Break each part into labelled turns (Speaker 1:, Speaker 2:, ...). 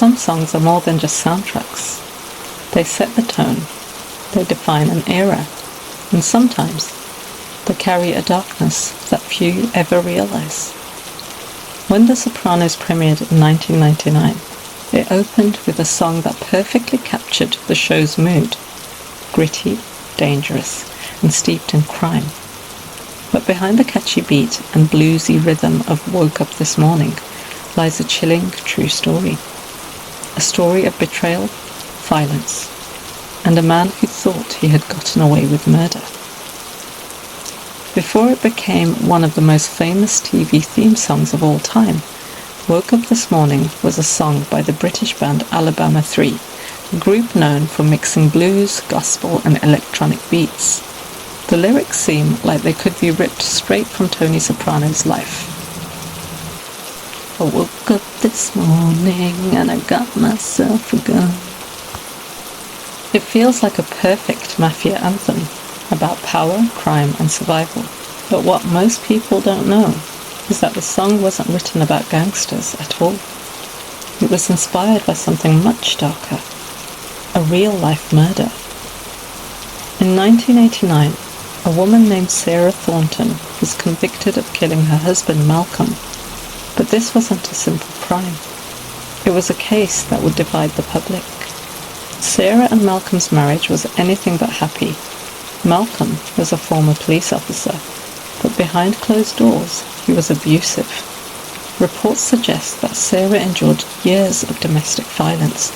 Speaker 1: some songs are more than just soundtracks. They set the tone, they define an era, and sometimes they carry a darkness that few ever realize. When The Sopranos premiered in 1999, it opened with a song that perfectly captured the show's mood: gritty, dangerous, and steeped in crime. But behind the catchy beat and bluesy rhythm of Woke Up This Morning lies a chilling true story. A story of betrayal, violence, and a man who thought he had gotten away with murder. Before it became one of the most famous TV theme songs of all time, Woke Up This Morning was a song by the British band Alabama 3, a group known for mixing blues, gospel, and electronic beats. The lyrics seem like they could be ripped straight from Tony Soprano's life. I woke up this morning and I got myself a gun. It feels like a perfect mafia anthem about power, crime, and survival. But what most people don't know is that the song wasn't written about gangsters at all. It was inspired by something much darker, a real-life murder. In 1989, a woman named Sarah Thornton was convicted of killing her husband Malcolm. But this wasn't a simple crime. It was a case that would divide the public. Sarah and Malcolm's marriage was anything but happy. Malcolm was a former police officer, but behind closed doors, he was abusive. Reports suggest that Sarah endured years of domestic violence,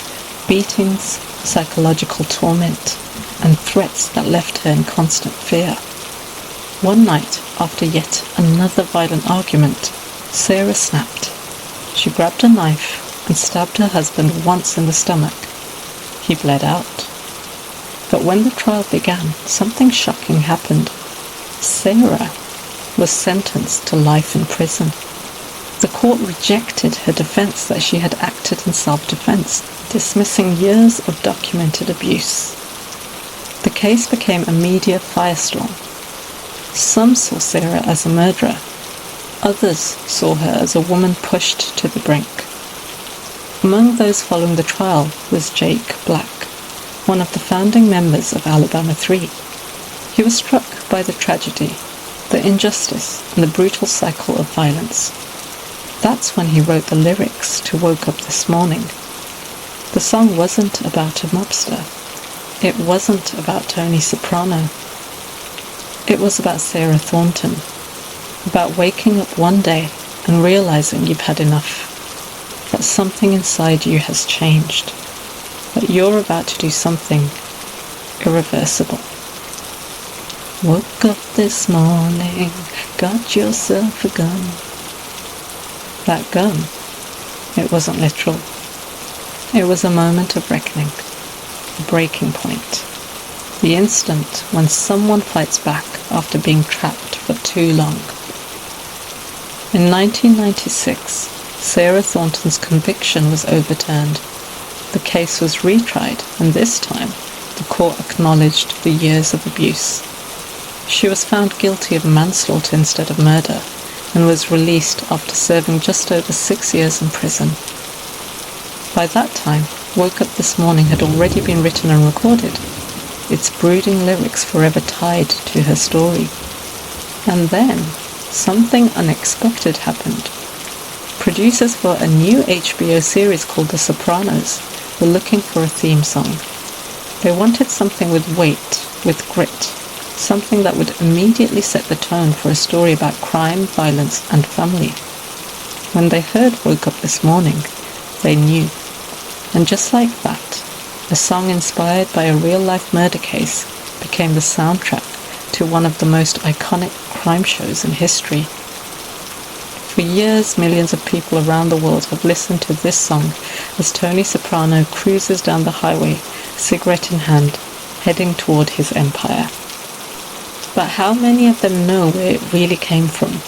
Speaker 1: beatings, psychological torment, and threats that left her in constant fear. One night, after yet another violent argument, Sarah snapped. She grabbed a knife and stabbed her husband once in the stomach. He bled out. But when the trial began, something shocking happened. Sarah was sentenced to life in prison. The court rejected her defense that she had acted in self-defense, dismissing years of documented abuse. The case became a media firestorm. Some saw Sarah as a murderer. Others saw her as a woman pushed to the brink. Among those following the trial was Jake Black, one of the founding members of Alabama 3. He was struck by the tragedy, the injustice, and the brutal cycle of violence. That's when he wrote the lyrics to Woke Up This Morning. The song wasn't about a mobster. It wasn't about Tony Soprano. It was about Sarah Thornton. About waking up one day and realizing you've had enough, that something inside you has changed, that you're about to do something irreversible. Woke up this morning, got yourself a gun. That gun, it wasn't literal. It was a moment of reckoning, a breaking point, the instant when someone fights back after being trapped for too long. In 1996, Sarah Thornton's conviction was overturned. The case was retried, and this time, the court acknowledged the years of abuse. She was found guilty of manslaughter instead of murder, and was released after serving just over 6 years in prison. By that time, Woke Up This Morning had already been written and recorded, its brooding lyrics forever tied to her story. And then, something unexpected happened. Producers for a new HBO series called The Sopranos were looking for a theme song. They wanted something with weight, with grit, something that would immediately set the tone for a story about crime, violence, and family. When they heard Woke Up This Morning, they knew. And just like that, a song inspired by a real-life murder case became the soundtrack to one of the most iconic crime shows in history. For years, millions of people around the world have listened to this song as Tony Soprano cruises down the highway, cigarette in hand, heading toward his empire. But how many of them know where it really came from?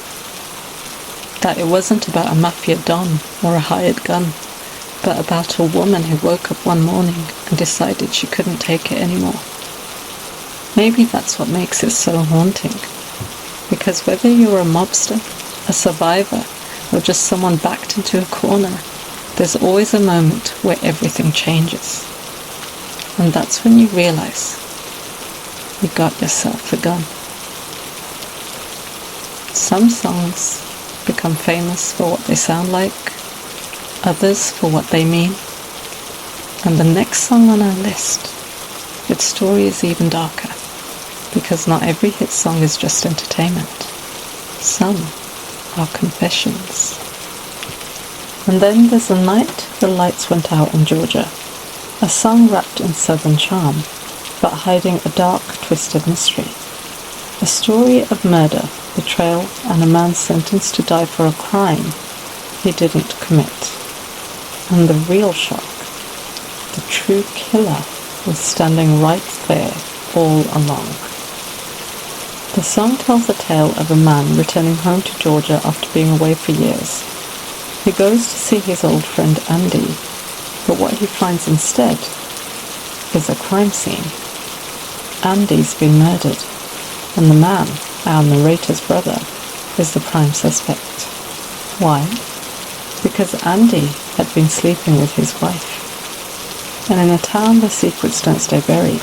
Speaker 1: That it wasn't about a mafia don or a hired gun, but about a woman who woke up one morning and decided she couldn't take it anymore. Maybe that's what makes it so haunting. Because whether you're a mobster, a survivor, or just someone backed into a corner, there's always a moment where everything changes. And that's when you realize you got yourself a gun. Some songs become famous for what they sound like, others for what they mean. And the next song on our list, its story is even darker, because not every hit song is just entertainment. Some are confessions. And then there's The Night the Lights Went Out in Georgia, a song wrapped in southern charm, but hiding a dark, twisted mystery. A story of murder, betrayal, and a man sentenced to die for a crime he didn't commit. And the real shock, the true killer was standing right there all along. The song tells a tale of a man returning home to Georgia after being away for years. He goes to see his old friend Andy, but what he finds instead is a crime scene. Andy's been murdered, and the man, our narrator's brother, is the prime suspect. Why? Because Andy had been sleeping with his wife. And in a town where secrets don't stay buried,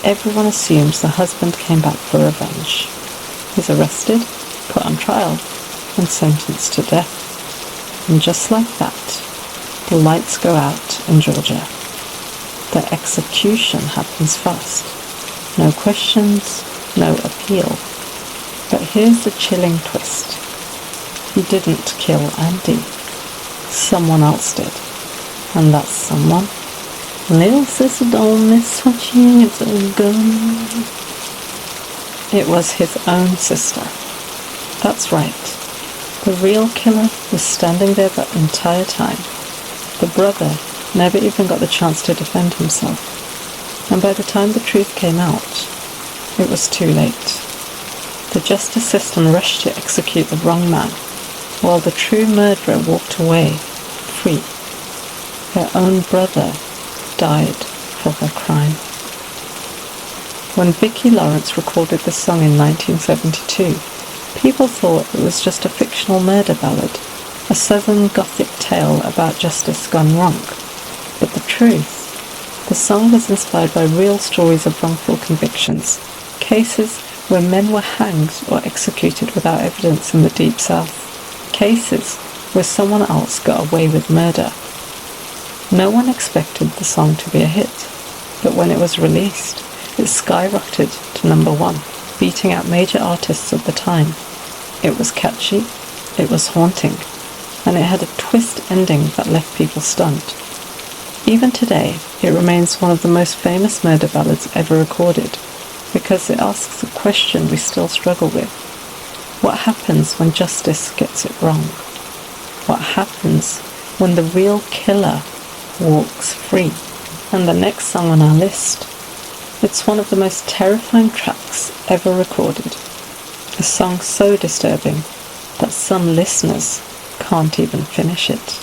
Speaker 1: everyone assumes the husband came back for revenge. He's arrested, put on trial, and sentenced to death. And just like that, the lights go out in Georgia. The execution happens fast. No questions, no appeal. But here's the chilling twist. He didn't kill Andy. Someone else did. And that someone? Little sister don't miss when she hits a gun. It was his own sister. That's right. The real killer was standing there that entire time. The brother never even got the chance to defend himself. And by the time the truth came out, it was too late. The justice system rushed to execute the wrong man, while the true murderer walked away, free. Her own brother died for her crime. When Vicki Lawrence recorded this song in 1972, people thought it was just a fictional murder ballad, a southern Gothic tale about justice gone wrong. But the truth, the song was inspired by real stories of wrongful convictions, cases where men were hanged or executed without evidence in the Deep South, cases where someone else got away with murder. No one expected the song to be a hit, but when it was released, it skyrocketed to #1, beating out major artists of the time. It was catchy, it was haunting, and it had a twist ending that left people stunned. Even today, it remains one of the most famous murder ballads ever recorded, because it asks a question we still struggle with. What happens when justice gets it wrong? What happens when the real killer walks free? And the next song on our list, it's one of the most terrifying tracks ever recorded. A song so disturbing that some listeners can't even finish it.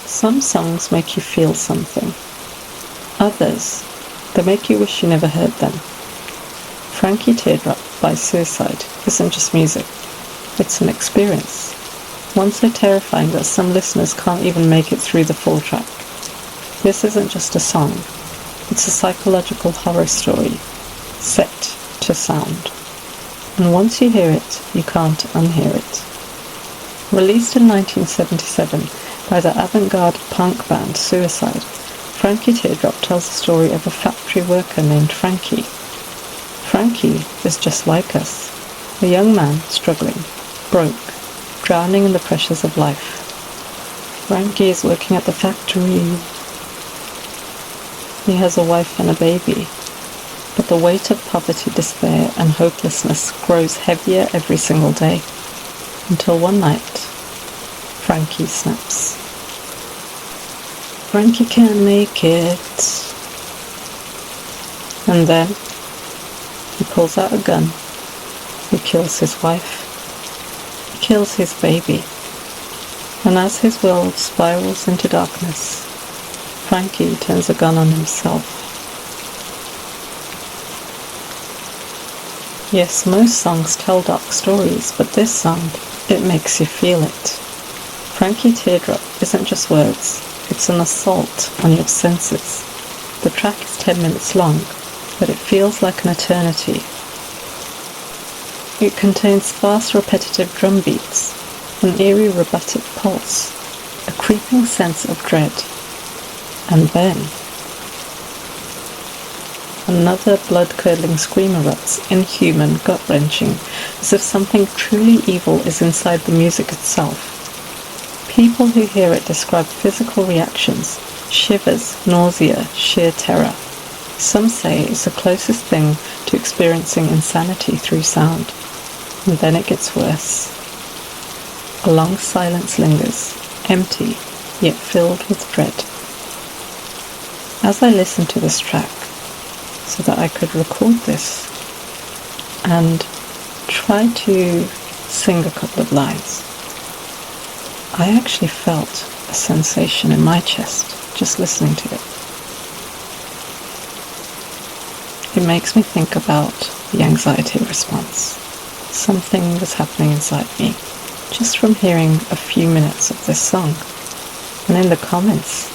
Speaker 1: Some songs make you feel something. Others, they make you wish you never heard them. Frankie Teardrop by Suicide isn't just music, it's an experience. One so terrifying that some listeners can't even make it through the full track. This isn't just a song, it's a psychological horror story, set to sound. And once you hear it, you can't unhear it. Released in 1977 by the avant-garde punk band Suicide, Frankie Teardrop tells the story of a factory worker named Frankie. Frankie is just like us, a young man struggling, broke, drowning in the pressures of life. Frankie is working at the factory. He has a wife and a baby, but the weight of poverty, despair, and hopelessness grows heavier every single day, until one night, Frankie snaps. Frankie can't make it. And then, he pulls out a gun. He kills his wife. He kills his baby. And as his world spirals into darkness, Frankie turns a gun on himself. Yes, most songs tell dark stories, but this song, it makes you feel it. Frankie Teardrop isn't just words, it's an assault on your senses. The track is 10 minutes long, but it feels like an eternity. It contains fast repetitive drum beats, an eerie robotic pulse, a creeping sense of dread, and then another blood-curdling scream erupts, inhuman, gut-wrenching, as if something truly evil is inside the music itself. People who hear it describe physical reactions, shivers, nausea, sheer terror. Some say it's the closest thing to experiencing insanity through sound. And then it gets worse. A long silence lingers, empty, yet filled with dread. As I listened to this track, so that I could record this and try to sing a couple of lines, I actually felt a sensation in my chest just listening to it. It makes me think about the anxiety response. Something was happening inside me just from hearing a few minutes of this song. And in the comments,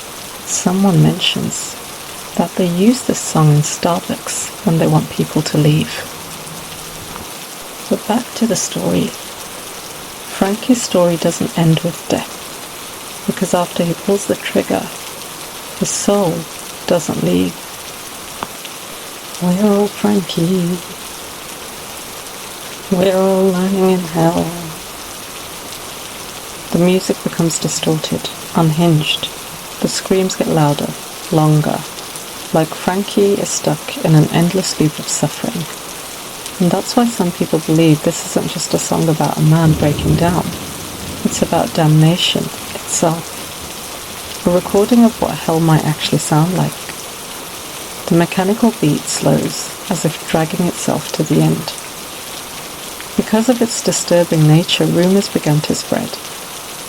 Speaker 1: someone mentions that they use this song in Starbucks when they want people to leave. But back to the story. Frankie's story doesn't end with death, because after he pulls the trigger, his soul doesn't leave. We're all Frankie. We're all lying in hell. The music becomes distorted, unhinged. The screams get louder, longer, like Frankie is stuck in an endless loop of suffering. And that's why some people believe this isn't just a song about a man breaking down. It's about damnation itself. A recording of what hell might actually sound like. The mechanical beat slows, as if dragging itself to the end. Because of its disturbing nature, rumours began to spread.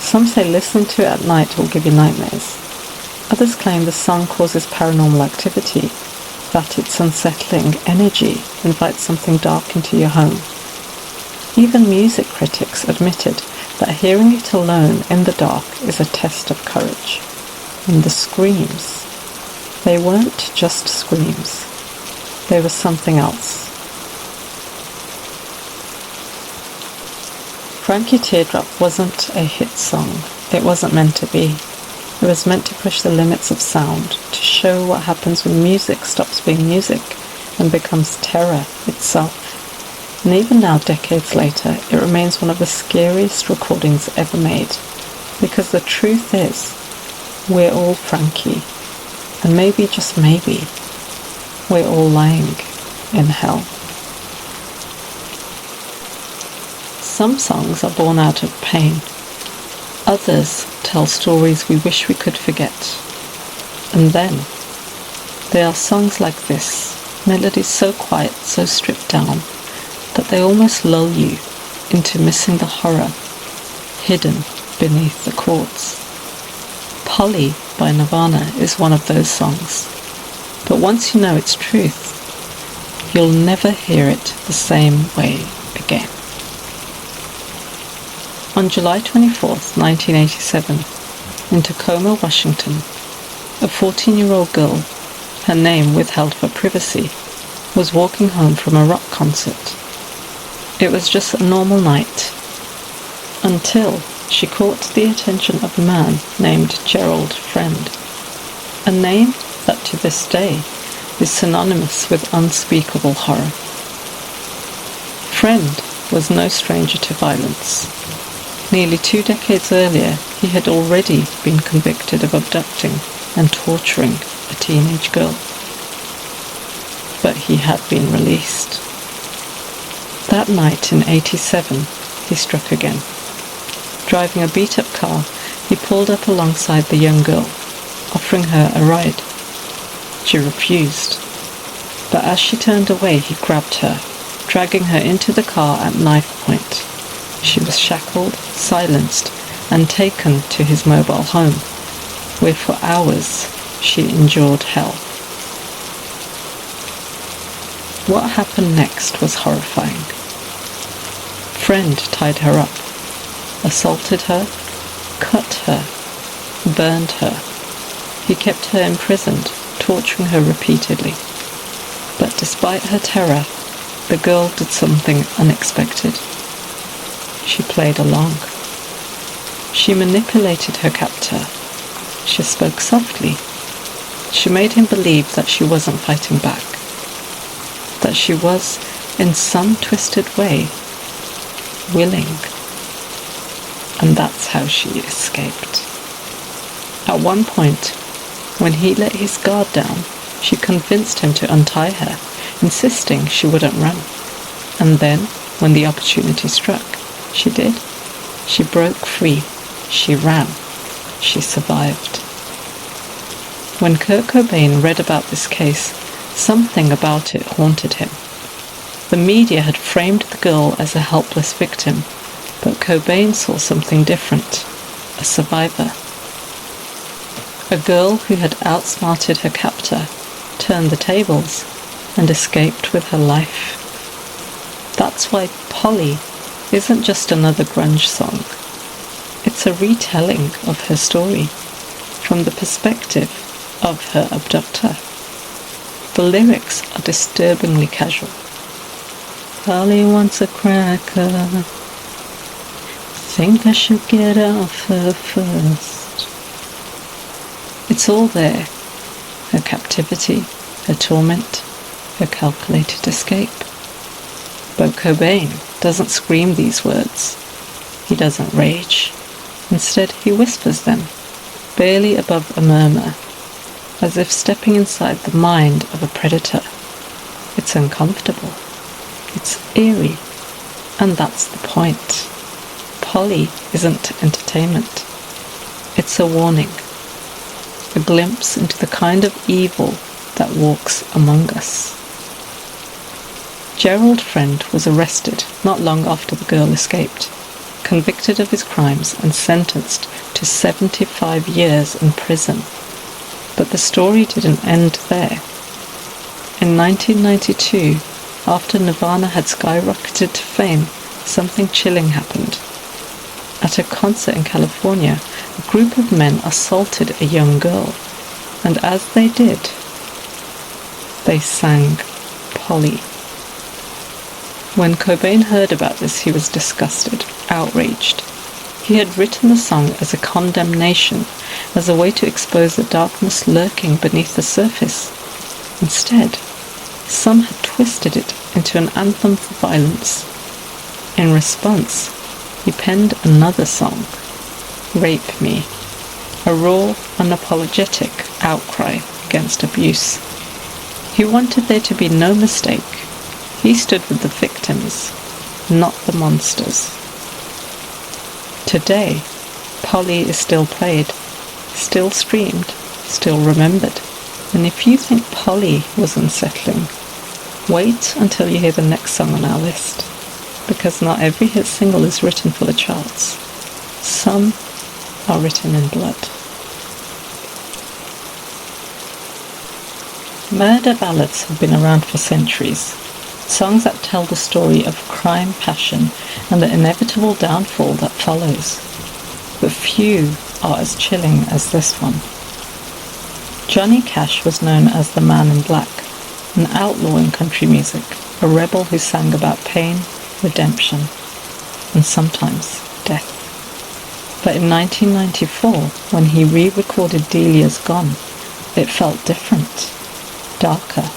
Speaker 1: Some say listening to it at night will give you nightmares. Others claim the song causes paranormal activity, that its unsettling energy invites something dark into your home. Even music critics admitted that hearing it alone in the dark is a test of courage. And the screams, they weren't just screams. They were something else. Frankie Teardrop wasn't a hit song. It wasn't meant to be. It was meant to push the limits of sound, to show what happens when music stops being music and becomes terror itself. And even now, decades later, it remains one of the scariest recordings ever made. Because the truth is, we're all Frankie. And maybe, just maybe, we're all lying in hell. Some songs are born out of pain. Others tell stories we wish we could forget. And then, there are songs like this, melodies so quiet, so stripped down, that they almost lull you into missing the horror hidden beneath the chords. Polly by Nirvana is one of those songs. But once you know its truth, you'll never hear it the same way again. On July 24th, 1987, in Tacoma, Washington, a 14-year-old girl, her name withheld for privacy, was walking home from a rock concert. It was just a normal night, until she caught the attention of a man named Gerald Friend, a name that to this day is synonymous with unspeakable horror. Friend was no stranger to violence. Nearly 2 decades earlier, he had already been convicted of abducting and torturing a teenage girl. But he had been released. That night in '87, he struck again. Driving a beat-up car, he pulled up alongside the young girl, offering her a ride. She refused. But as she turned away, he grabbed her, dragging her into the car at knife point. She was shackled, silenced, and taken to his mobile home, where for hours she endured hell. What happened next was horrifying. Friend tied her up, assaulted her, cut her, burned her. He kept her imprisoned, torturing her repeatedly. But despite her terror, the girl did something unexpected. She played along. She manipulated her captor. She spoke softly. She made him believe that she wasn't fighting back, that she was, in some twisted way, willing. And that's how she escaped. At one point, when he let his guard down, she convinced him to untie her, insisting she wouldn't run. And then, when the opportunity struck, she did. She broke free. She ran. She survived. When Kurt Cobain read about this case, something about it haunted him. The media had framed the girl as a helpless victim, but Cobain saw something different, a survivor. A girl who had outsmarted her captor, turned the tables, and escaped with her life. That's why Polly isn't just another grunge song. It's a retelling of her story, from the perspective of her abductor. The lyrics are disturbingly casual. Polly wants a cracker. Think I should get off her first. It's all there. Her captivity, her torment, her calculated escape. But Cobain doesn't scream these words. He doesn't rage. Instead, he whispers them, barely above a murmur, as if stepping inside the mind of a predator. It's uncomfortable. It's eerie. And that's the point. Polly isn't entertainment. It's a warning. A glimpse into the kind of evil that walks among us. Gerald Friend was arrested not long after the girl escaped, convicted of his crimes and sentenced to 75 years in prison. But the story didn't end there. In 1992, after Nirvana had skyrocketed to fame, something chilling happened. At a concert in California, a group of men assaulted a young girl, and as they did, they sang Polly. When Cobain heard about this, he was disgusted, outraged. He had written the song as a condemnation, as a way to expose the darkness lurking beneath the surface. Instead, some had twisted it into an anthem for violence. In response, he penned another song, Rape Me, a raw, unapologetic outcry against abuse. He wanted there to be no mistake. He stood with the victims, not the monsters. Today, Polly is still played, still streamed, still remembered. And if you think Polly was unsettling, wait until you hear the next song on our list, because not every hit single is written for the charts. Some are written in blood. Murder ballads have been around for centuries. Songs that tell the story of crime, passion, and the inevitable downfall that follows. But few are as chilling as this one. Johnny Cash was known as the Man in Black, an outlaw in country music, a rebel who sang about pain, redemption, and sometimes death. But in 1994, when he re-recorded Delia's Gone, it felt different, darker,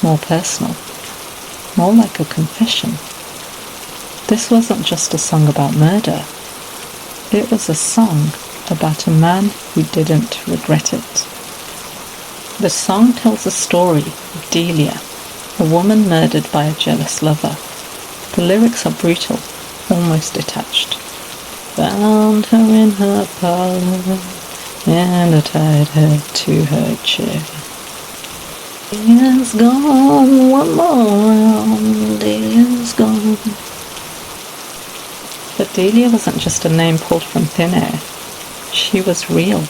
Speaker 1: more personal. More like a confession. This wasn't just a song about murder. It was a song about a man who didn't regret it. The song tells a story of Delia, a woman murdered by a jealous lover. The lyrics are brutal, almost detached. Found her in her parlor, and I tied her to her chair. Delia's gone, one more round, Delia's gone. But Delia wasn't just a name pulled from thin air. She was real.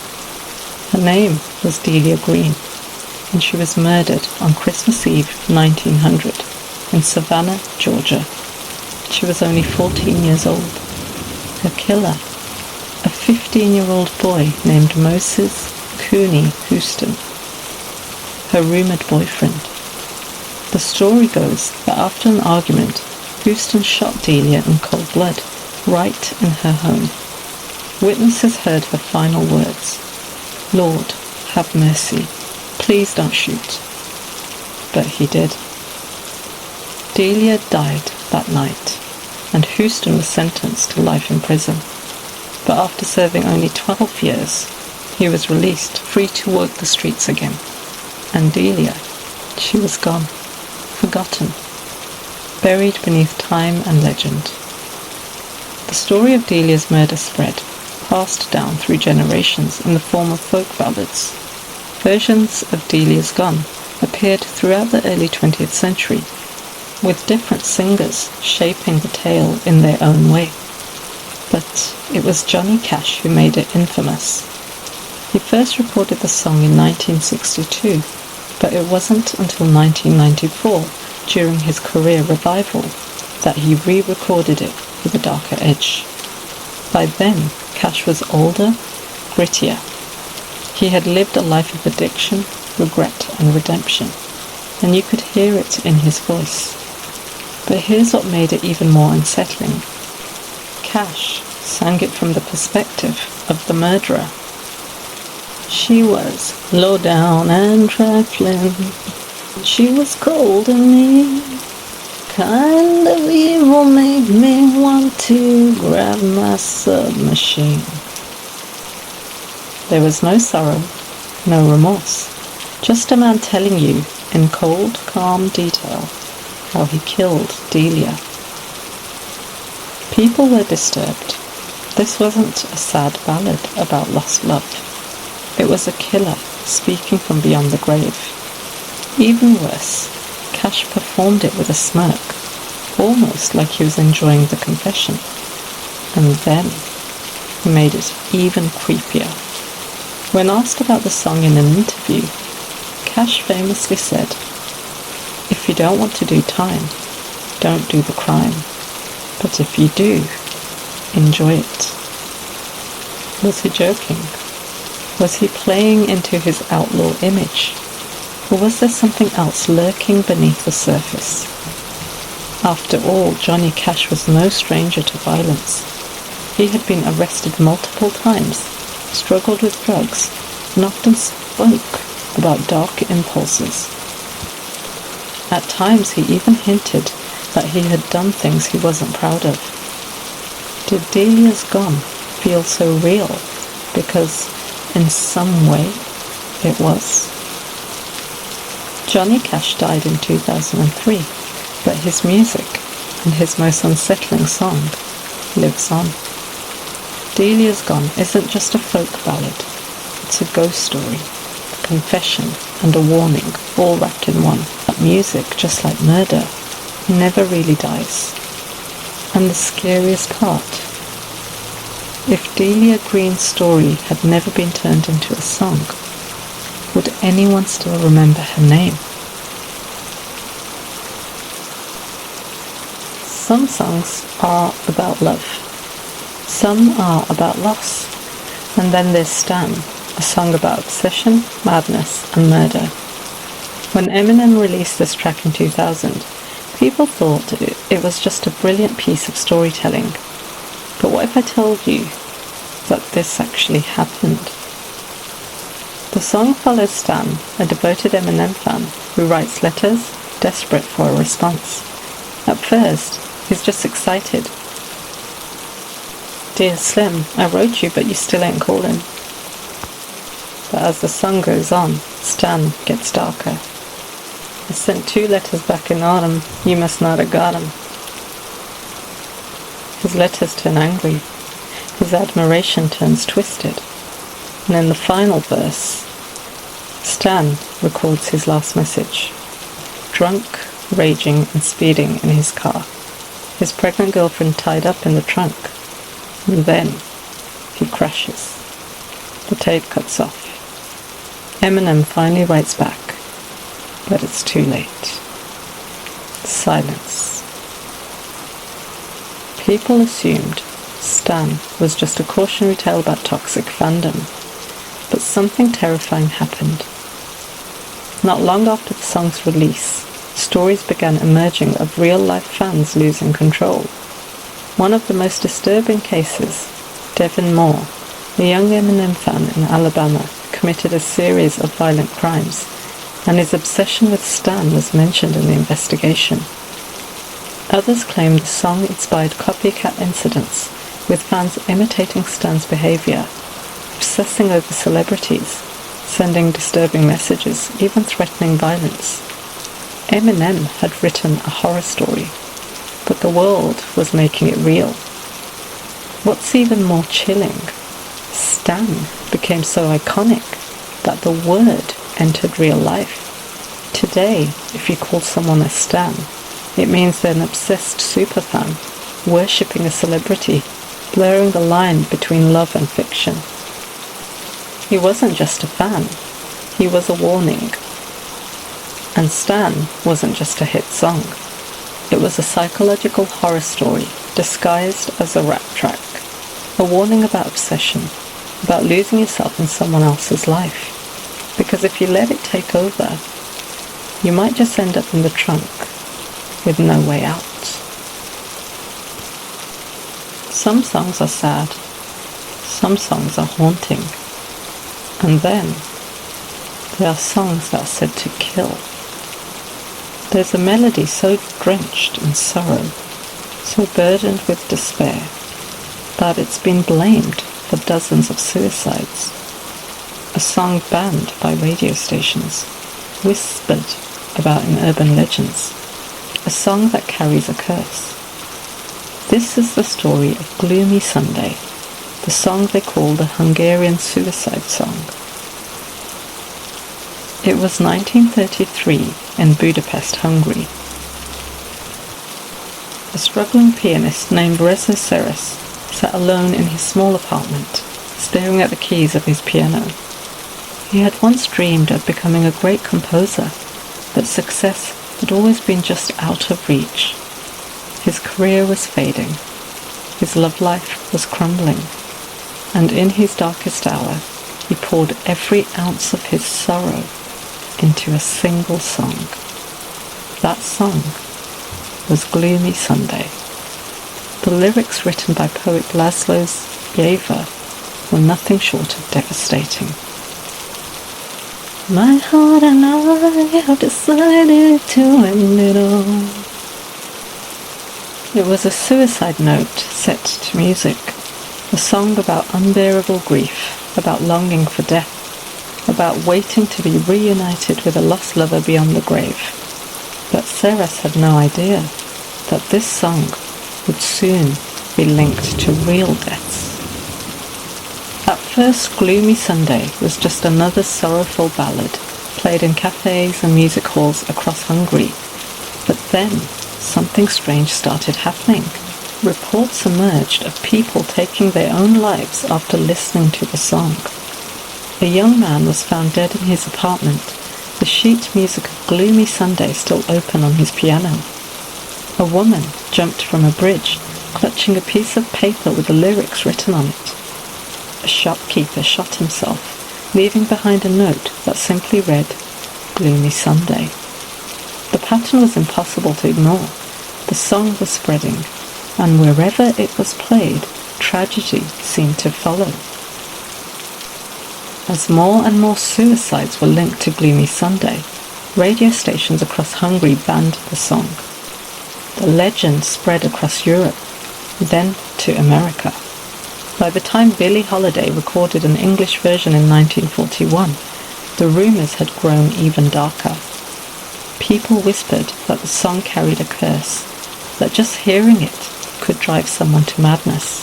Speaker 1: Her name was Delia Green, and she was murdered on Christmas Eve 1900 in Savannah, Georgia. She was only 14 years old. Her killer, a 15-year-old boy named Moses Cooney Houston, her rumoured boyfriend. The story goes that after an argument, Houston shot Delia in cold blood, right in her home. Witnesses heard her final words, "Lord, have mercy. Please don't shoot." But he did. Delia died that night, and Houston was sentenced to life in prison. But after serving only 12 years, he was released, free to walk the streets again. And Delia, she was gone, forgotten, buried beneath time and legend. The story of Delia's murder spread, passed down through generations in the form of folk ballads. Versions of Delia's Gone appeared throughout the early 20th century, with different singers shaping the tale in their own way. But it was Johnny Cash who made it infamous. He first recorded the song in 1962, but it wasn't until 1994, during his career revival, that he re-recorded it with a darker edge. By then, Cash was older, grittier. He had lived a life of addiction, regret and redemption, and you could hear it in his voice. But here's what made it even more unsettling. Cash sang it from the perspective of the murderer. She was low down and trifling. She was cold and mean. Kind of evil made me want to grab my submachine. There was no sorrow, no remorse. Just a man telling you, in cold, calm detail, how he killed Delia. People were disturbed. This wasn't a sad ballad about lost love. It was a killer speaking from beyond the grave. Even worse, Cash performed it with a smirk, almost like he was enjoying the confession. And then he made it even creepier. When asked about the song in an interview, Cash famously said, "If you don't want to do time, don't do the crime. But if you do, enjoy it." Was he joking? Was he playing into his outlaw image? Or was there something else lurking beneath the surface? After all, Johnny Cash was no stranger to violence. He had been arrested multiple times, struggled with drugs, and often spoke about dark impulses. At times he even hinted that he had done things he wasn't proud of. Did Delia's Gone feel so real because in some way it was? Johnny Cash died in 2003, but his music, and his most unsettling song, lives on. Delia's Gone isn't just a folk ballad, it's a ghost story, a confession and a warning, all wrapped in one. That music, just like murder, never really dies. And the scariest part, if Delia Green's story had never been turned into a song, would anyone still remember her name? Some songs are about love. Some are about loss. And then there's Stan, a song about obsession, madness, and murder. When Eminem released this track in 2000, people thought it was just a brilliant piece of storytelling. But what if I told you that this actually happened? The song follows Stan, a devoted Eminem fan who writes letters, desperate for a response. At first, he's just excited. "Dear Slim, I wrote you, but you still ain't calling." But as the song goes on, Stan gets darker. "I sent 2 letters back in autumn, you must not have got 'em." His letters turn angry. His admiration turns twisted. And in the final verse, Stan records his last message. Drunk, raging and speeding in his car. His pregnant girlfriend tied up in the trunk. And then he crashes. The tape cuts off. Eminem finally writes back, but it's too late. Silence. People assumed Stan was just a cautionary tale about toxic fandom. But something terrifying happened. Not long after the song's release, stories began emerging of real-life fans losing control. One of the most disturbing cases, Devin Moore, a young Eminem fan in Alabama, committed a series of violent crimes, and his obsession with Stan was mentioned in the investigation. Others claimed the song inspired copycat incidents, with fans imitating Stan's behavior, obsessing over celebrities, sending disturbing messages, even threatening violence. Eminem had written a horror story, but the world was making it real. What's even more chilling, Stan became so iconic that the word entered real life. Today, if you call someone a Stan, it means they're an obsessed superfan, worshipping a celebrity, blurring the line between love and fiction. He wasn't just a fan, he was a warning. And Stan wasn't just a hit song. It was a psychological horror story disguised as a rap track. A warning about obsession, about losing yourself in someone else's life. Because if you let it take over, you might just end up in the trunk with no way out. Some songs are sad, some songs are haunting, and then there are songs that are said to kill. There's a melody so drenched in sorrow, so burdened with despair, that it's been blamed for dozens of suicides. A song banned by radio stations, whispered about in urban legends, a song that carries a curse. This is the story of Gloomy Sunday, the song they call the Hungarian suicide song. It was 1933 in Budapest, Hungary. A struggling pianist named Reza Seres sat alone in his small apartment, staring at the keys of his piano. He had once dreamed of becoming a great composer, but success had always been just out of reach. His career was fading, his love life was crumbling, and in his darkest hour, he poured every ounce of his sorrow into a single song. That song was Gloomy Sunday. The lyrics written by poet Laszlo Yeva were nothing short of devastating. My heart and I have decided to end it all. It was a suicide note set to music, a song about unbearable grief, about longing for death, about waiting to be reunited with a lost lover beyond the grave. But Seres had no idea that this song would soon be linked to real deaths. At first, Gloomy Sunday was just another sorrowful ballad played in cafes and music halls across Hungary. But then, something strange started happening. Reports emerged of people taking their own lives after listening to the song. A young man was found dead in his apartment, the sheet music of Gloomy Sunday still open on his piano. A woman jumped from a bridge, clutching a piece of paper with the lyrics written on it. A shopkeeper shot himself, leaving behind a note that simply read, Gloomy Sunday. The pattern was impossible to ignore. The song was spreading, and wherever it was played, tragedy seemed to follow. As more and more suicides were linked to Gloomy Sunday, radio stations across Hungary banned the song. The legend spread across Europe, then to America. By the time Billie Holiday recorded an English version in 1941, the rumours had grown even darker. People whispered that the song carried a curse, that just hearing it could drive someone to madness.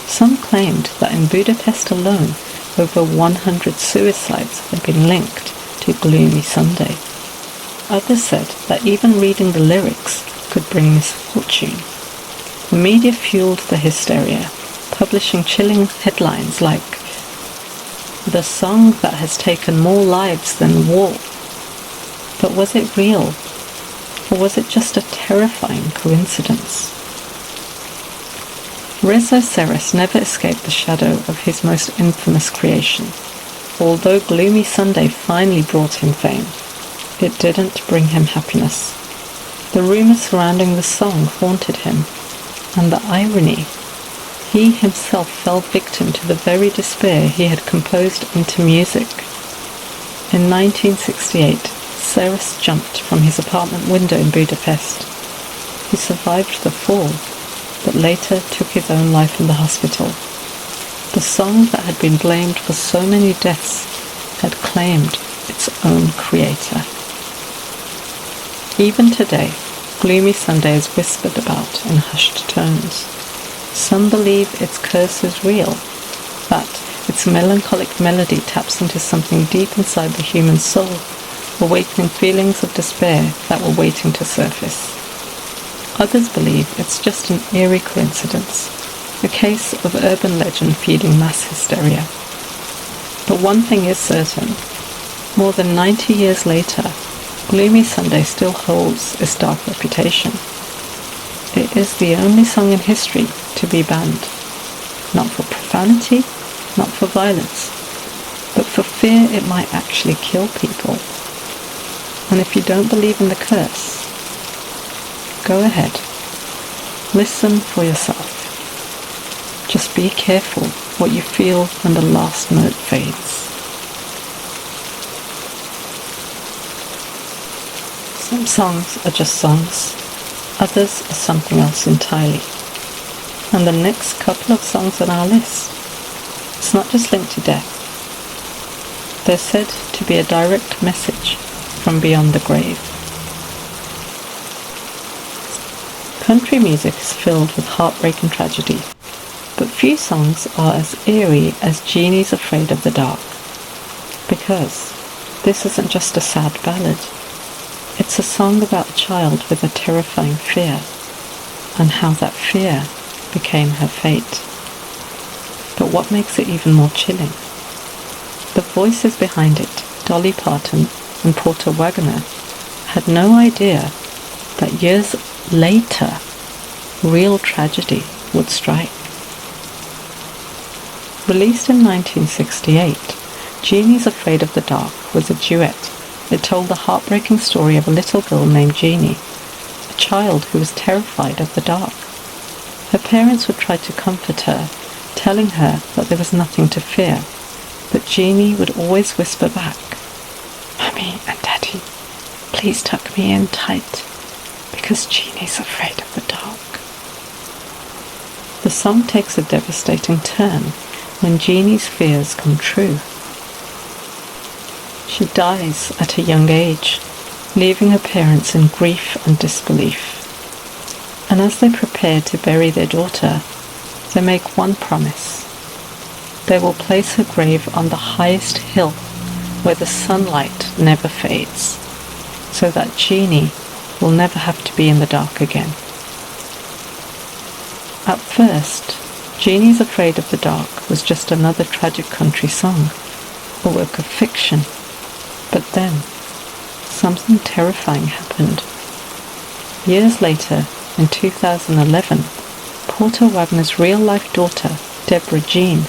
Speaker 1: Some claimed that in Budapest alone, over 100 suicides had been linked to Gloomy Sunday. Others said that even reading the lyrics could bring misfortune. The media fueled the hysteria, publishing chilling headlines like, "The song that has taken more lives than war." But was it real? Or was it just a terrifying coincidence? Rizzo Serras never escaped the shadow of his most infamous creation. Although Gloomy Sunday finally brought him fame, it didn't bring him happiness. The rumours surrounding the song haunted him, and the irony, he himself fell victim to the very despair he had composed into music. In 1968, Serras jumped from his apartment window in Budapest. He survived the fall, but later took his own life in the hospital. The song that had been blamed for so many deaths had claimed its own creator. Even today, Gloomy Sunday is whispered about in hushed tones. Some believe its curse is real, that its melancholic melody taps into something deep inside the human soul, awakening feelings of despair that were waiting to surface. Others believe it's just an eerie coincidence, a case of urban legend feeding mass hysteria. But one thing is certain, more than 90 years later, Gloomy Sunday still holds its dark reputation. It is the only song in history to be banned, not for profanity, not for violence, but for fear it might actually kill people. And if you don't believe in the curse, go ahead. Listen for yourself. Just be careful what you feel when the last note fades. Some songs are just songs, others are something else entirely. And the next couple of songs on our list, it's not just linked to death. They're said to be a direct message from beyond the grave. Country music is filled with heartbreak and tragedy, but few songs are as eerie as Jeannie's Afraid of the Dark. Because this isn't just a sad ballad, it's a song about a child with a terrifying fear, and how that fear became her fate. But what makes it even more chilling? The voices behind it, Dolly Parton and Porter Wagoner, had no idea that years later, real tragedy would strike. Released in 1968, Jeannie's Afraid of the Dark was a duet. It told the heartbreaking story of a little girl named Jeannie, a child who was terrified of the dark. Her parents would try to comfort her, telling her that there was nothing to fear, but Jeannie would always whisper back, "Mummy and Daddy, please tuck me in tight, because Jeannie's afraid of the dark." The song takes a devastating turn when Jeannie's fears come true. She dies at a young age, leaving her parents in grief and disbelief. And as they prepare to bury their daughter, they make one promise. They will place her grave on the highest hill where the sunlight never fades, so that Jeannie will never have to be in the dark again. At first, Jeannie's Afraid of the Dark was just another tragic country song, a work of fiction. But then, something terrifying happened. Years later, in 2011, Porter Wagoner's real-life daughter, Deborah Jean,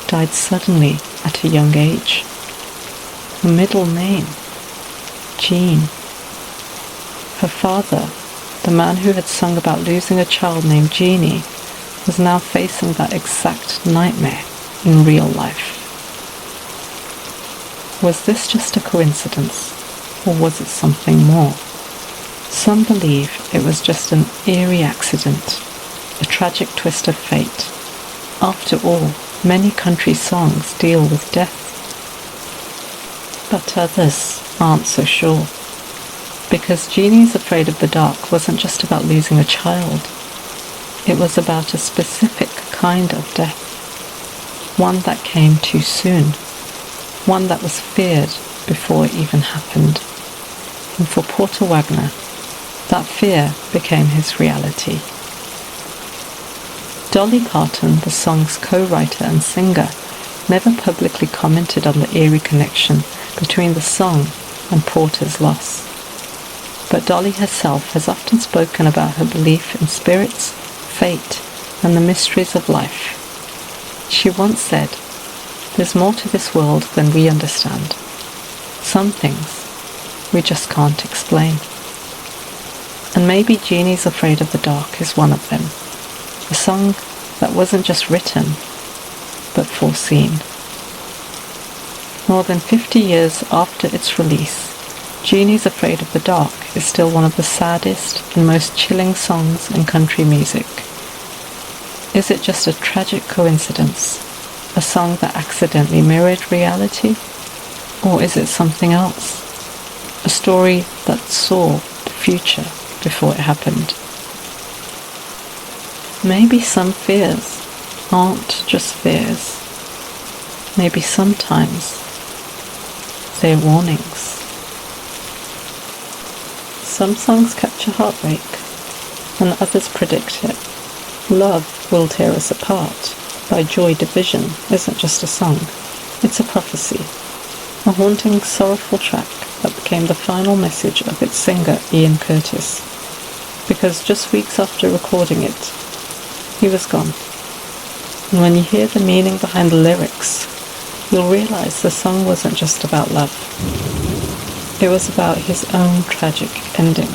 Speaker 1: died suddenly at a young age. Her middle name, Jean. Her father, the man who had sung about losing a child named Jeannie, was now facing that exact nightmare in real life. Was this just a coincidence, or was it something more? Some believe it was just an eerie accident, a tragic twist of fate. After all, many country songs deal with death. But others aren't so sure, because Jeannie's Afraid of the Dark wasn't just about losing a child. It was about a specific kind of death, one that came too soon, one that was feared before it even happened. And for Porter Wagoner, that fear became his reality. Dolly Parton, the song's co-writer and singer, never publicly commented on the eerie connection between the song and Porter's loss. But Dolly herself has often spoken about her belief in spirits, fate, and the mysteries of life. She once said, "There's more to this world than we understand. Some things we just can't explain." And maybe Jeannie's Afraid of the Dark is one of them. A song that wasn't just written, but foreseen. More than 50 years after its release, Jeannie's Afraid of the Dark is still one of the saddest and most chilling songs in country music. Is it just a tragic coincidence? A song that accidentally mirrored reality? Or is it something else? A story that saw the future before it happened? Maybe some fears aren't just fears. Maybe sometimes they're warnings. Some songs capture heartbreak, and others predict it. Love Will Tear Us Apart by Joy Division isn't just a song, it's a prophecy. A haunting, sorrowful track that became the final message of its singer Ian Curtis. Because just weeks after recording it, he was gone. And when you hear the meaning behind the lyrics, you'll realize the song wasn't just about love. It was about his own tragic ending.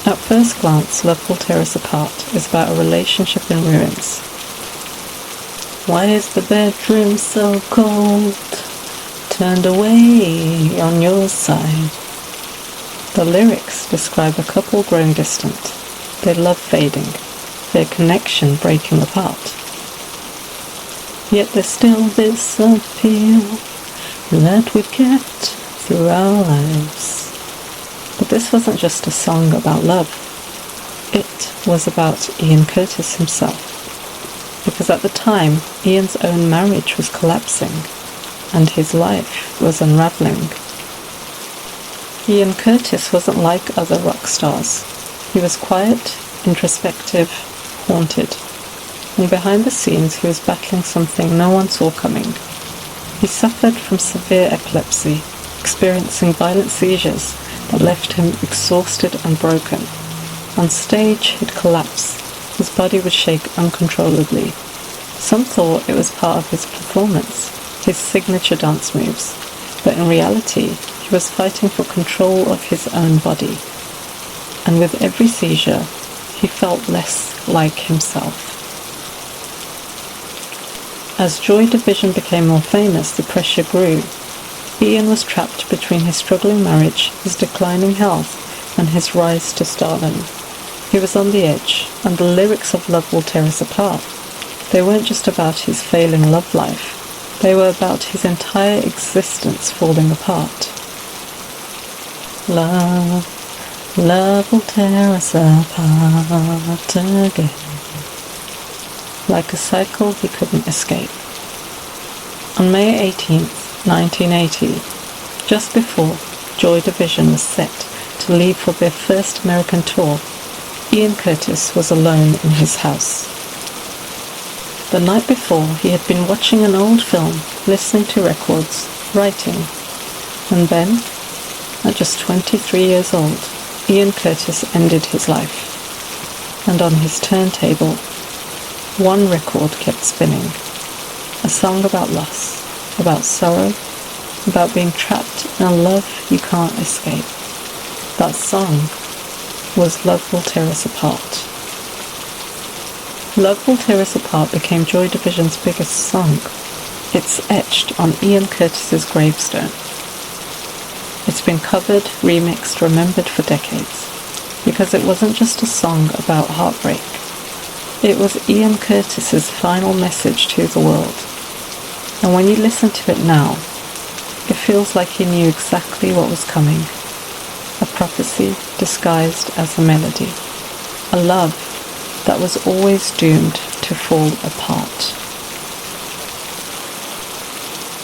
Speaker 1: At first glance, Love Will Tear Us Apart is about a relationship in ruins. Why is the bedroom so cold? Turned away on your side. The lyrics describe a couple growing distant, their love fading, their connection breaking apart. Yet there's still this appeal that we've kept through our lives. But this wasn't just a song about love. It was about Ian Curtis himself. Because at the time, Ian's own marriage was collapsing, and his life was unraveling. Ian Curtis wasn't like other rock stars. He was quiet, introspective, haunted. And behind the scenes, he was battling something no one saw coming. He suffered from severe epilepsy, experiencing violent seizures that left him exhausted and broken. On stage, he'd collapse. His body would shake uncontrollably. Some thought it was part of his performance, his signature dance moves, but in reality, he was fighting for control of his own body. And with every seizure, he felt less like himself. As Joy Division became more famous, the pressure grew. Ian was trapped between his struggling marriage, his declining health, and his rise to stardom. He was on the edge, and the lyrics of Love Will Tear Us Apart, they weren't just about his failing love life, they were about his entire existence falling apart. Love will tear us apart again. Like a cycle he couldn't escape. On May 18th, 1980, just before Joy Division was set to leave for their first American tour, Ian Curtis was alone in his house. The night before, he had been watching an old film, listening to records, writing, and then, at just 23 years old, Ian Curtis ended his life. And on his turntable, one record kept spinning. A song about loss, about sorrow, about being trapped in a love you can't escape. That song was Love Will Tear Us Apart. Love Will Tear Us Apart became Joy Division's biggest song. It's etched on Ian Curtis's gravestone. It's been covered, remixed, remembered for decades, because it wasn't just a song about heartbreak. It was Ian Curtis's final message to the world. And when you listen to it now, it feels like he knew exactly what was coming. A prophecy disguised as a melody. A love that was always doomed to fall apart.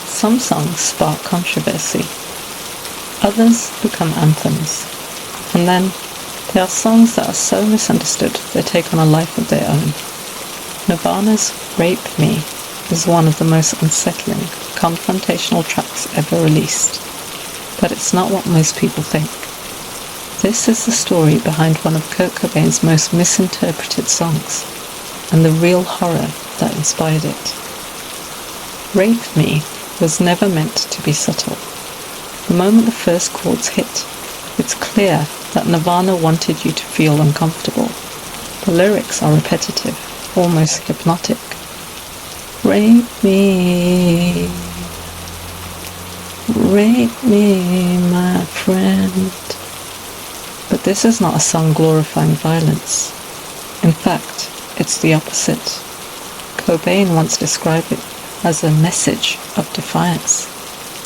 Speaker 1: Some songs spark controversy. Others become anthems. And then there are songs that are so misunderstood they take on a life of their own. Nirvana's Rape Me is one of the most unsettling, confrontational tracks ever released. But it's not what most people think. This is the story behind one of Kurt Cobain's most misinterpreted songs, and the real horror that inspired it. Rape Me was never meant to be subtle. The moment the first chords hit, it's clear that Nirvana wanted you to feel uncomfortable. The lyrics are repetitive, almost hypnotic. Rape me, my friend. But this is not a song glorifying violence. In fact, it's the opposite. Cobain once described it as a message of defiance,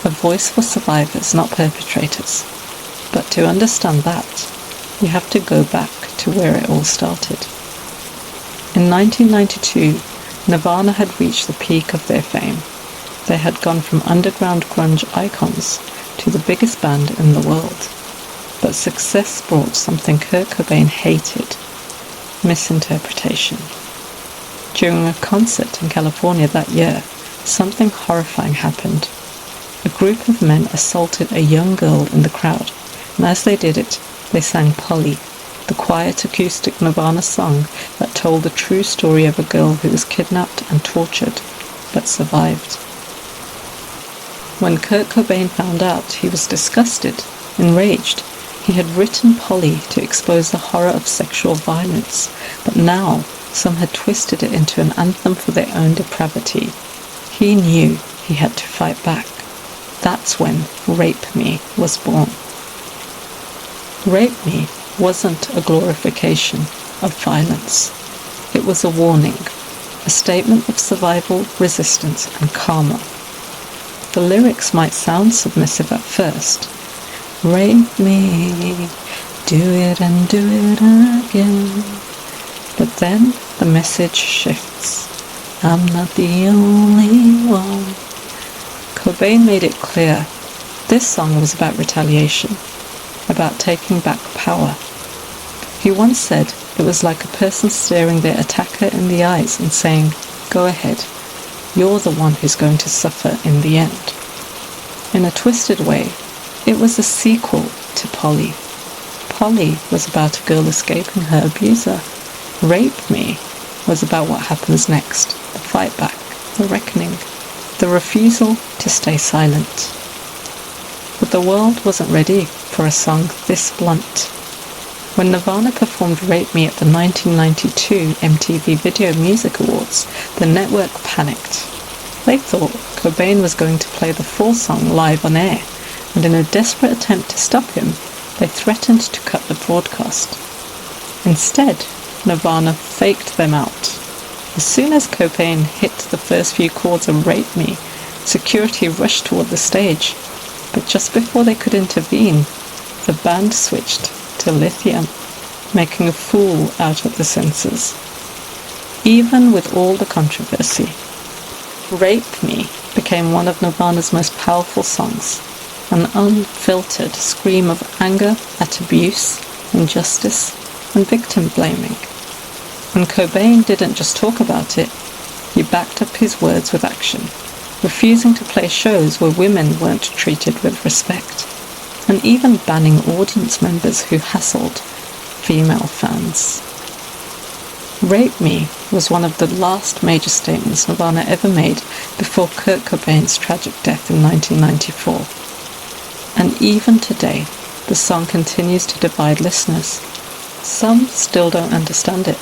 Speaker 1: a voice for survivors, not perpetrators. But to understand that, you have to go back to where it all started. In 1992, Nirvana had reached the peak of their fame. They had gone from underground grunge icons to the biggest band in the world. But success brought something Kurt Cobain hated: misinterpretation. During a concert in California that year, something horrifying happened. A group of men assaulted a young girl in the crowd, and as they did it, they sang Polly, the quiet acoustic Nirvana song that told the true story of a girl who was kidnapped and tortured, but survived. When Kurt Cobain found out, he was disgusted, enraged. He had written Polly to expose the horror of sexual violence, but now some had twisted it into an anthem for their own depravity. He knew he had to fight back. That's when Rape Me was born. Rape Me wasn't a glorification of violence. It was a warning, a statement of survival, resistance, and karma. The lyrics might sound submissive at first. Rape me, do it and do it again. But then the message shifts. I'm not the only one. Cobain made it clear. This song was about retaliation, about taking back power. He once said it was like a person staring their attacker in the eyes and saying, "Go ahead, you're the one who's going to suffer in the end." In a twisted way, it was a sequel to Polly. Polly was about a girl escaping her abuser. Rape Me was about what happens next, the fight back, the reckoning, the refusal to stay silent. But the world wasn't ready for a song this blunt. When Nirvana performed Rape Me at the 1992 MTV Video Music Awards, the network panicked. They thought Cobain was going to play the full song live on air, and in a desperate attempt to stop him, they threatened to cut the broadcast. Instead, Nirvana faked them out. As soon as Cobain hit the first few chords of Rape Me, security rushed toward the stage. But just before they could intervene, the band switched to lithium, making a fool out of the censors. Even with all the controversy, Rape Me became one of Nirvana's most powerful songs, an unfiltered scream of anger at abuse, injustice, and victim blaming. And Cobain didn't just talk about it, he backed up his words with action, refusing to play shows where women weren't treated with respect, and even banning audience members who hassled female fans. Rape Me was one of the last major statements Nirvana ever made before Kurt Cobain's tragic death in 1994. And even today, the song continues to divide listeners. Some still don't understand it.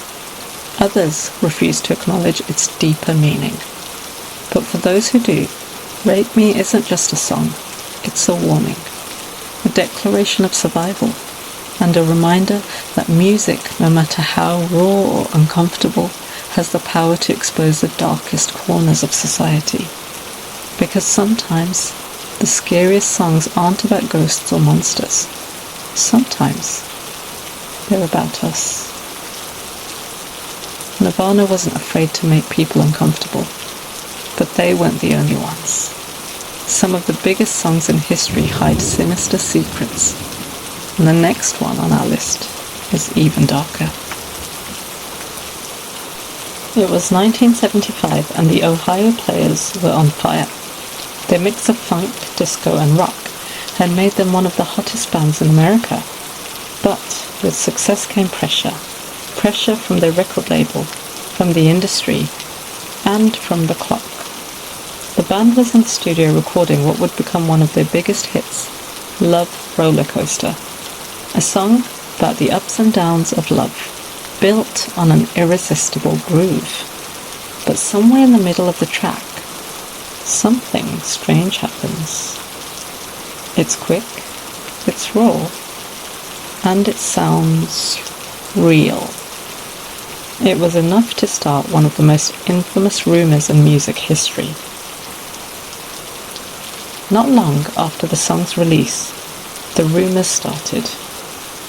Speaker 1: Others refuse to acknowledge its deeper meaning. But for those who do, Rape Me isn't just a song, it's a warning, a declaration of survival, and a reminder that music, no matter how raw or uncomfortable, has the power to expose the darkest corners of society. Because sometimes, the scariest songs aren't about ghosts or monsters. Sometimes, they're about us. Nirvana wasn't afraid to make people uncomfortable, but they weren't the only ones. Some of the biggest songs in history hide sinister secrets, and the next one on our list is even darker. It was 1975 and the Ohio Players were on fire. Their mix of funk, disco and rock had made them one of the hottest bands in America. But with success came pressure. Pressure from the record label, from the industry, and from the clock. The band was in the studio recording what would become one of their biggest hits, Love Rollercoaster, a song about the ups and downs of love, built on an irresistible groove. But somewhere in the middle of the track, something strange happens. It's quick, it's raw, and it sounds real. It was enough to start one of the most infamous rumours in music history. Not long after the song's release, the rumours started.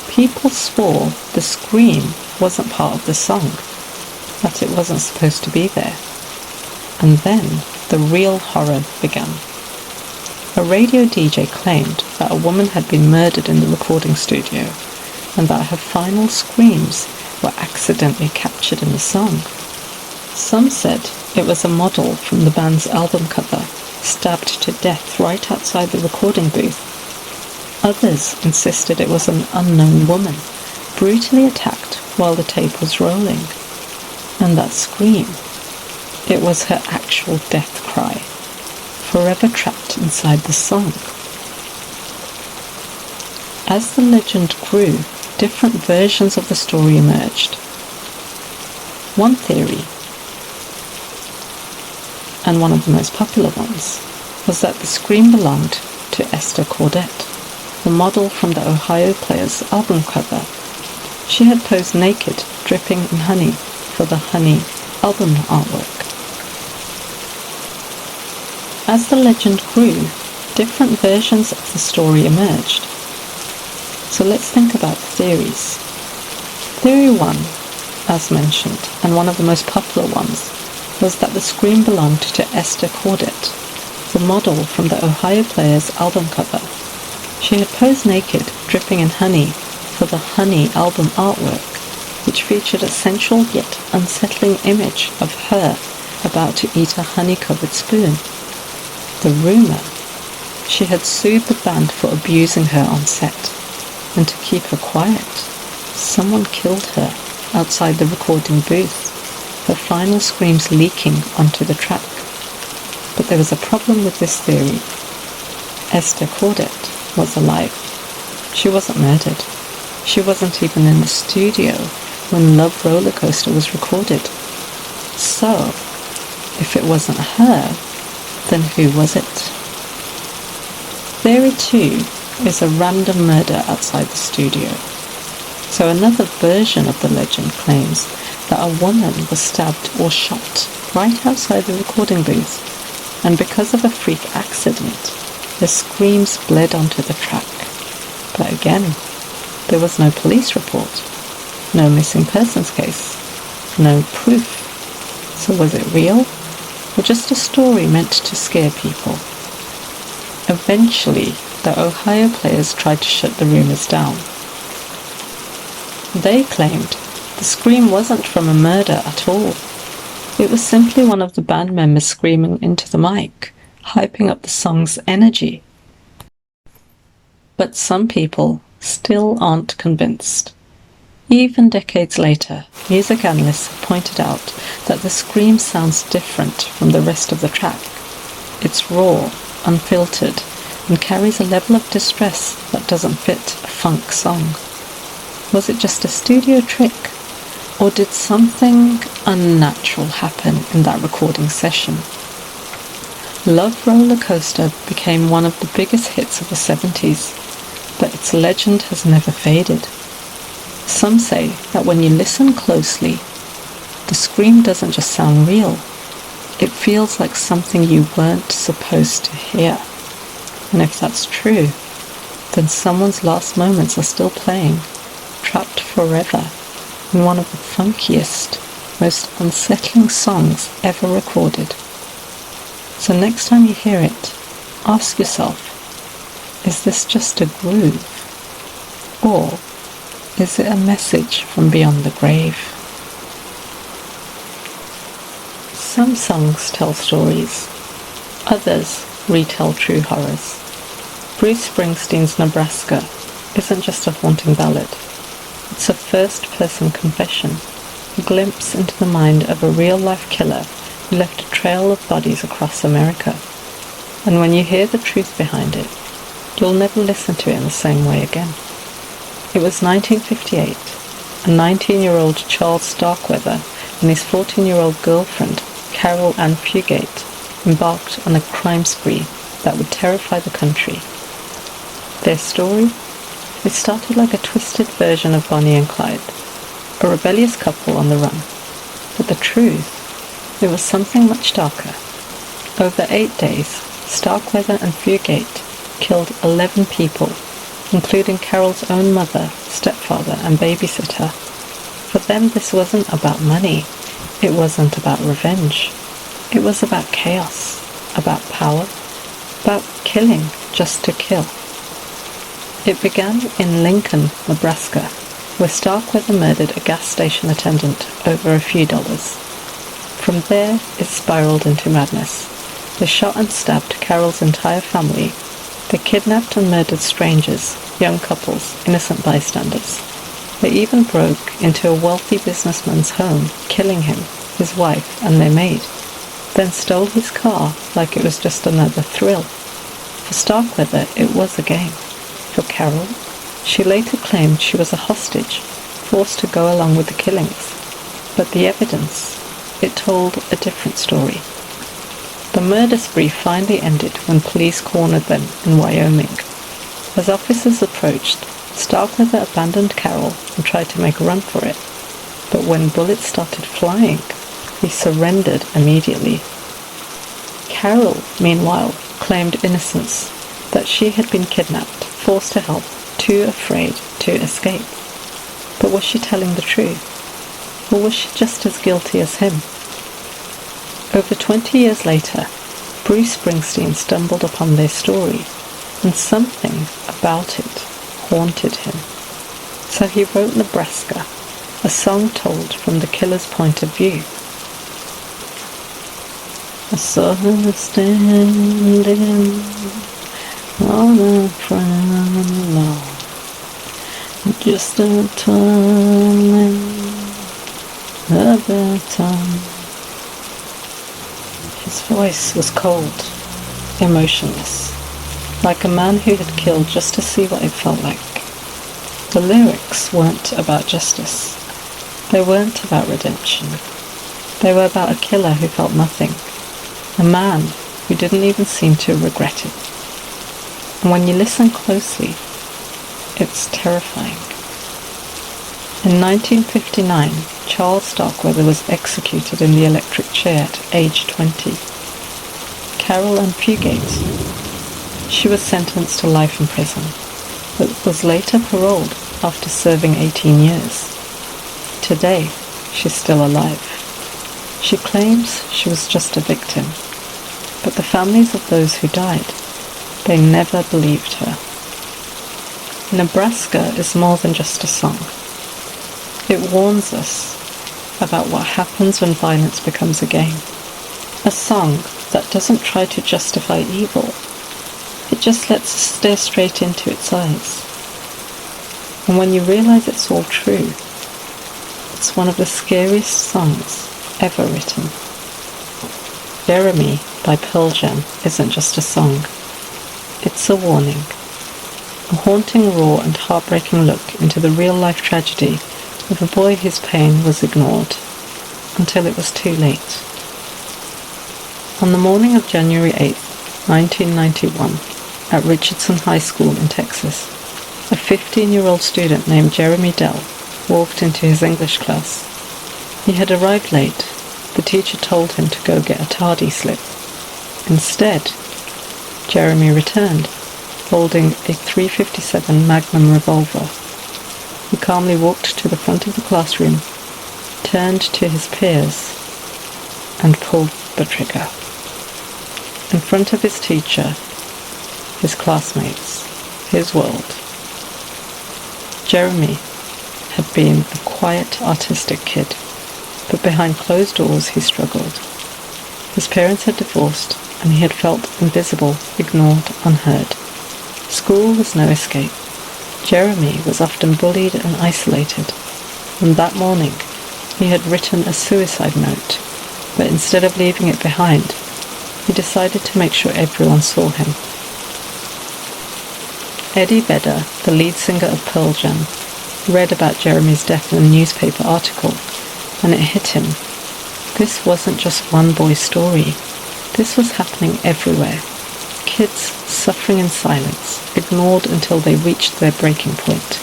Speaker 1: People swore the scream wasn't part of the song, that it wasn't supposed to be there. And then the real horror began. A radio DJ claimed that a woman had been murdered in the recording studio and that her final screams were accidentally captured in the song. Some said it was a model from the band's album cover, stabbed to death right outside the recording booth. Others insisted it was an unknown woman, brutally attacked while the tape was rolling. And that scream, it was her actual death cry, forever trapped inside the song. As the legend grew, different versions of the story emerged. One theory, and one of the most popular ones, was that the scream belonged to Esther Cordet, the model from the Ohio Players album cover. She had posed naked, dripping in honey for the Honey album artwork. As the legend grew, different versions of the story emerged. So let's think about the theories. Theory 1, as mentioned, and one of the most popular ones, was that the scream belonged to Esther Cordet, the model from the Ohio Players album cover. She had posed naked, dripping in honey for the Honey album artwork, which featured a sensual yet unsettling image of her about to eat a honey-covered spoon. The rumour, she had sued the band for abusing her on set, and to keep her quiet, someone killed her outside the recording booth, her final screams leaking onto the track. But there was a problem with this theory. Esther Cordet was alive. She wasn't murdered. She wasn't even in the studio when Love Rollercoaster was recorded. So, if it wasn't her, then who was it? Theory 2 is a random murder outside the studio. So another version of the legend claims that a woman was stabbed or shot right outside the recording booth, and because of a freak accident, the screams bled onto the track. But again, there was no police report, no missing persons case, no proof. So was it real, or just a story meant to scare people? Eventually, the Ohio Players tried to shut the rumours down. They claimed the scream wasn't from a murder at all. It was simply one of the band members screaming into the mic, hyping up the song's energy. But some people still aren't convinced. Even decades later, music analysts have pointed out that the scream sounds different from the rest of the track. It's raw, unfiltered, and carries a level of distress that doesn't fit a funk song. Was it just a studio trick, or did something unnatural happen in that recording session? Love Rollercoaster became one of the biggest hits of the 70s, but its legend has never faded. Some say that when you listen closely, the scream doesn't just sound real, it feels like something you weren't supposed to hear. And if that's true, then someone's last moments are still playing, trapped forever, in one of the funkiest, most unsettling songs ever recorded. So next time you hear it, ask yourself, is this just a groove? Or is it a message from beyond the grave? Some songs tell stories, others retell true horrors. Bruce Springsteen's Nebraska isn't just a haunting ballad. It's a first-person confession, a glimpse into the mind of a real-life killer who left a trail of bodies across America. And when you hear the truth behind it, you'll never listen to it in the same way again. It was 1958. A 19-year-old Charles Starkweather and his 14-year-old girlfriend, Carol Ann Fugate, embarked on a crime spree that would terrify the country. Their story? It started like a twisted version of Bonnie and Clyde, a rebellious couple on the run. But the truth, it was something much darker. Over 8 days, Starkweather and Fugate killed 11 people, including Carol's own mother, stepfather, and babysitter. For them, this wasn't about money. It wasn't about revenge. It was about chaos, about power, about killing just to kill. It began in Lincoln, Nebraska, where Starkweather murdered a gas station attendant over a few dollars. From there, it spiraled into madness. They shot and stabbed Carol's entire family. They kidnapped and murdered strangers, young couples, innocent bystanders. They even broke into a wealthy businessman's home, killing him, his wife, and their maid. Then stole his car like it was just another thrill. For Starkweather, it was a game. For Carol, she later claimed she was a hostage, forced to go along with the killings. But the evidence, it told a different story. The murder spree finally ended when police cornered them in Wyoming. As officers approached, Starkweather abandoned Carol and tried to make a run for it. But when bullets started flying, he surrendered immediately. Carol, meanwhile, claimed innocence, that she had been kidnapped, forced to help, too afraid to escape. But was she telling the truth? Or was she just as guilty as him? Over 20 years later, Bruce Springsteen stumbled upon their story, and something about it haunted him. So he wrote Nebraska, a song told from the killer's point of view. I saw her standing on a front lawn, just a twirling a baton. His voice was cold, emotionless, like a man who had killed just to see what it felt like. The lyrics weren't about justice. They weren't about redemption. They were about a killer who felt nothing, a man who didn't even seem to regret it. And when you listen closely, it's terrifying. In 1959, Charles Starkweather was executed in the electric chair at age 20. Carol Ann Fugate, she was sentenced to life in prison, but was later paroled after serving 18 years. Today, she's still alive. She claims she was just a victim, but the families of those who died, they never believed her. Nebraska is more than just a song. It warns us about what happens when violence becomes a game. A song that doesn't try to justify evil. It just lets us stare straight into its eyes. And when you realize it's all true, it's one of the scariest songs ever written. Jeremy by Pearl Jam isn't just a song. It's a warning. A haunting, raw and heartbreaking look into the real-life tragedy of a boy whose pain was ignored until it was too late. On the morning of January 8, 1991, at Richardson High School in Texas, a 15-year-old student named Jeremy Dell walked into his English class. He had arrived late. The teacher told him to go get a tardy slip. Instead, Jeremy returned, holding a .357 Magnum revolver. He calmly walked to the front of the classroom, turned to his peers, and pulled the trigger. In front of his teacher, his classmates, his world. Jeremy had been a quiet, artistic kid, but behind closed doors he struggled. His parents had divorced, and he had felt invisible, ignored, unheard. School was no escape. Jeremy was often bullied and isolated, and that morning he had written a suicide note, but instead of leaving it behind, he decided to make sure everyone saw him. Eddie Vedder, the lead singer of Pearl Jam, read about Jeremy's death in a newspaper article, and it hit him. This wasn't just one boy's story. This was happening everywhere. Kids suffering in silence, ignored until they reached their breaking point.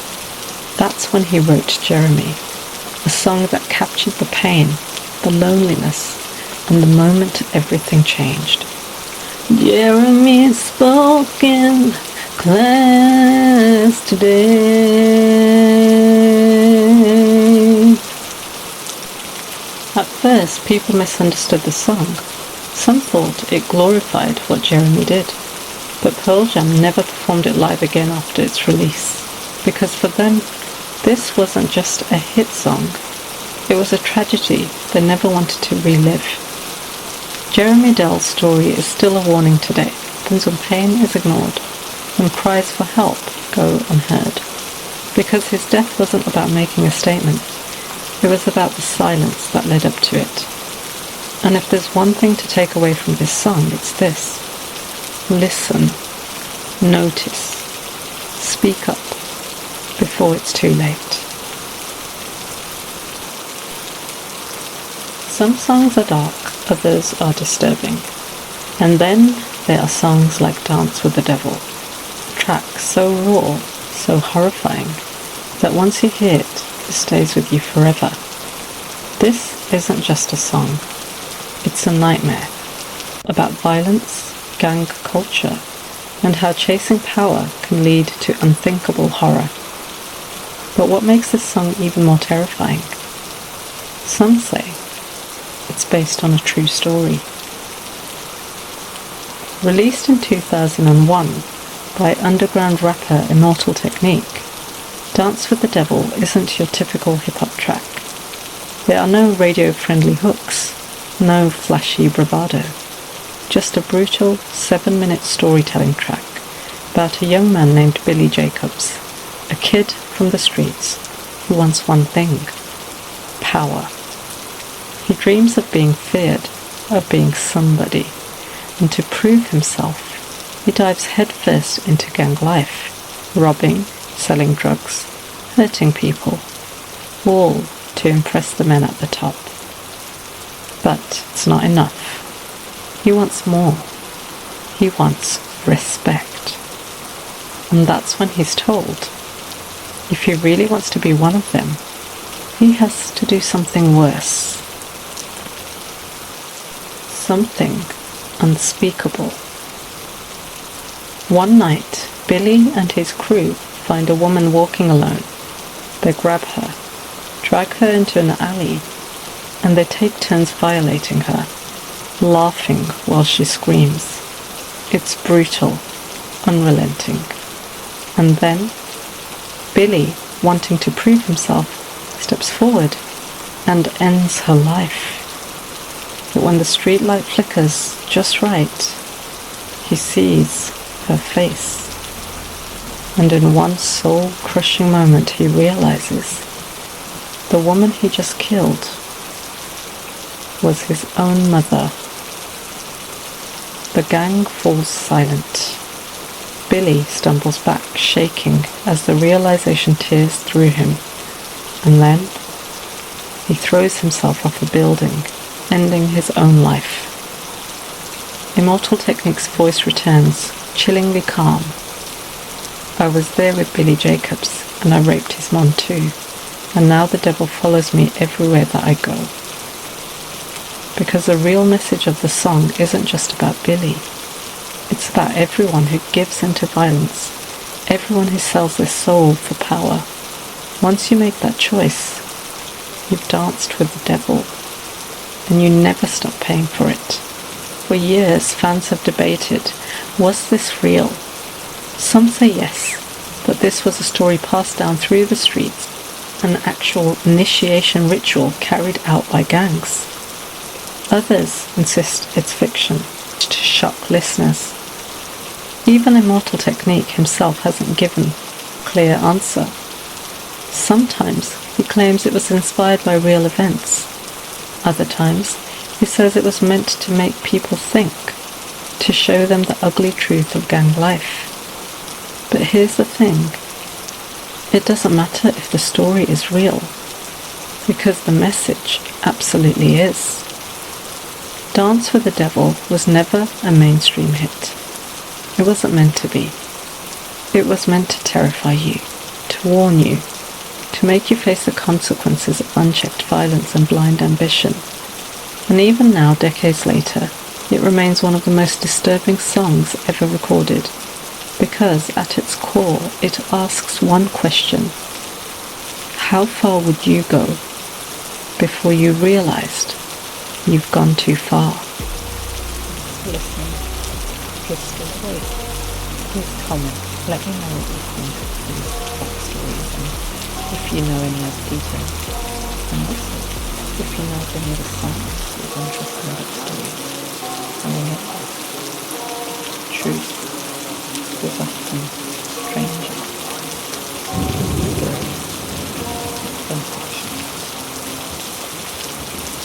Speaker 1: That's when he wrote Jeremy, a song that captured the pain, the loneliness, and the moment everything changed. Jeremy is spoken, class today. At first, people misunderstood the song. Some thought it glorified what Jeremy did, but Pearl Jam never performed it live again after its release, because for them, this wasn't just a hit song, it was a tragedy they never wanted to relive. Jeremy Dell's story is still a warning today, when pain is ignored, when cries for help go unheard, because his death wasn't about making a statement, it was about the silence that led up to it. And if there's one thing to take away from this song, it's this. Listen. Notice. Speak up before it's too late. Some songs are dark, others are disturbing. And then there are songs like Dance with the Devil. A track so raw, so horrifying, that once you hear it, it stays with you forever. This isn't just a song. It's a nightmare about violence, gang culture, and how chasing power can lead to unthinkable horror. But what makes this song even more terrifying? Some say it's based on a true story. Released in 2001 by underground rapper Immortal Technique, Dance with the Devil isn't your typical hip-hop track. There are no radio-friendly hooks, no flashy bravado, just a brutal 7-minute storytelling track about a young man named Billy Jacobs, a kid from the streets who wants one thing: power. He dreams of being feared, of being somebody, and to prove himself, he dives headfirst into gang life, robbing, selling drugs, hurting people, all to impress the men at the top. But it's not enough. He wants more. He wants respect. And that's when he's told, if he really wants to be one of them, he has to do something worse. Something unspeakable. One night, Billy and his crew find a woman walking alone. They grab her, drag her into an alley, and they take turns violating her, laughing while she screams. It's brutal, unrelenting. And then, Billy, wanting to prove himself, steps forward and ends her life. But when the streetlight flickers just right, he sees her face. And in one soul-crushing moment he realizes the woman he just killed was his own mother. The gang falls silent. Billy stumbles back, shaking as the realization tears through him. And then he throws himself off a building, ending his own life. Immortal Technique's voice returns, chillingly calm. I was there with Billy Jacobs, and I raped his mom too, and now the devil follows me everywhere that I go. Because the real message of the song isn't just about Billy. It's about everyone who gives into violence, everyone who sells their soul for power. Once you make that choice, you've danced with the devil, and you never stop paying for it. For years, fans have debated, was this real? Some say yes, that this was a story passed down through the streets, an actual initiation ritual carried out by gangs. Others insist it's fiction, to shock listeners. Even Immortal Technique himself hasn't given clear answer. Sometimes he claims it was inspired by real events. Other times he says it was meant to make people think, to show them the ugly truth of gang life. But here's the thing. It doesn't matter if the story is real, because the message absolutely is. Dance with the Devil was never a mainstream hit. It wasn't meant to be. It was meant to terrify you, to warn you, to make you face the consequences of unchecked violence and blind ambition. And even now, decades later, it remains one of the most disturbing songs ever recorded, because at its core it asks one question: how far would you go before you realized you've gone too far? Listen, Crystal, please comment. Let me know what you think of these backstories and if you know any other details. And also, if you know of any other songs with interesting backstories. And remember, truth is often stranger